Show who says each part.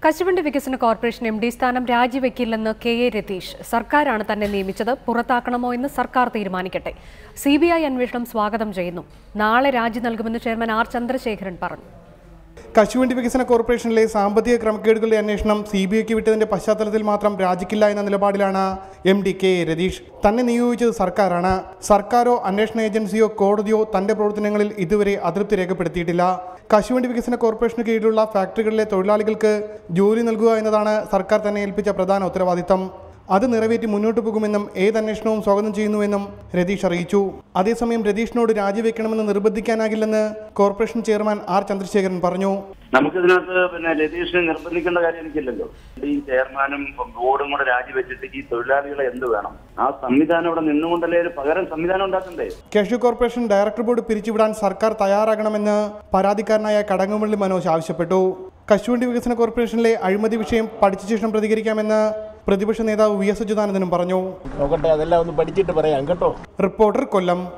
Speaker 1: കശുവണ്ടി വികസന കോർപ്പറേഷൻ എം.ഡി സ്ഥാനം രാജിവെക്കില്ലെന്ന് കെ.എ. രതീഷ്. സർക്കാരാണ് തന്നെ നിയമിച്ചത്, പുറത്താക്കണമോ എന്ന് സർക്കാർ തീരുമാനിക്കട്ടെ. CBI അന്വേഷണം സ്വാഗതം ചെയ്യുന്നു. നാളെ രാജി നൽകുമെന്ന് ചെയർമാൻ ആർ. ചന്ദ്രശേഖരൻ പറഞ്ഞു.
Speaker 2: കശുവണ്ടി വികസന കോർപ്പറേഷനിലെ സാമ്പത്തിക ക്രമക്കേടുകളുടെ അന്വേഷണം CBIക്ക് വിട്ടതിന്റെ പശ്ചാത്തലത്തിൽ മാത്രം രാജിക്കില്ല എന്ന നിലപാടിലാണ് MD കെ.എ. രതീഷ്. തന്നെ നിയോഗിച്ചത് സർക്കാരാണ്. സർക്കാരോ അന്വേഷണ ഏജൻസിയോ കോടതിയോ തന്റെ പ്രവർത്തനങ്ങളിൽ ഇതുവരെ അതൃപ്തി രേഖപ്പെടുത്തിയിട്ടില്ല. കശുവണ്ടി വികസന കോർപ്പറേഷന് കീഴിലുള്ള ഫാക്ടറികളിലെ തൊഴിലാളികൾക്ക് ജോലി നൽകുക എന്നതാണ് സർക്കാർ തന്നെ ഏൽപ്പിച്ച പ്രധാന ഉത്തരവാദിത്തം. അത് നിറവേറ്റി മുന്നോട്ട് പോകുമെന്നും ഏത് അന്വേഷണവും സ്വാഗതം ചെയ്യുന്നുവെന്നും രതീഷ് അറിയിച്ചു. അതേസമയം രതീഷിനോട് രാജിവെക്കണമെന്ന് നിർബന്ധിക്കാനാകില്ലെന്ന് കോർപ്പറേഷൻ ചെയർമാൻ ആർ. ചന്ദ്രശേഖരൻ പറഞ്ഞു.
Speaker 3: നമുക്കിതിനകത്ത് രതീഷിനെ നിർബന്ധിക്കേണ്ട കാര്യം എനിക്കില്ലല്ലോ. ഈ ചെയർമാനും ബോർഡും കൂടെ രാജിവെച്ചിട്ട് ഈ തൊഴിലാളികളെ എന്ത് വേണം? ആ സംവിധാനം ഇവിടെ നിന്നുകൊണ്ടല്ലേ ഒരു പകരം സംവിധാനം ഉണ്ടാക്കണ്ടേ?
Speaker 2: കാഷ്യൂ കോർപ്പറേഷൻ ഡയറക്ടർ ബോർഡ് പിരിച്ചുവിടാൻ സർക്കാർ തയ്യാറാകണമെന്ന് പരാതിക്കാരനായ കടകംപള്ളി മനോജ് ആവശ്യപ്പെട്ടു. കശുവണ്ടി വികസന കോർപ്പറേഷനിലെ അഴിമതി വിഷയം പഠിച്ച ശേഷം പ്രതികരിക്കാമെന്ന് പ്രതിപക്ഷ നേതാവ് VS അച്യുതാനന്ദനും പറഞ്ഞു.
Speaker 4: നോക്കട്ടെ, അതെല്ലാം ഒന്ന് പഠിച്ചിട്ട് പറയാം കേട്ടോ.
Speaker 2: റിപ്പോർട്ടർ, കൊല്ലം.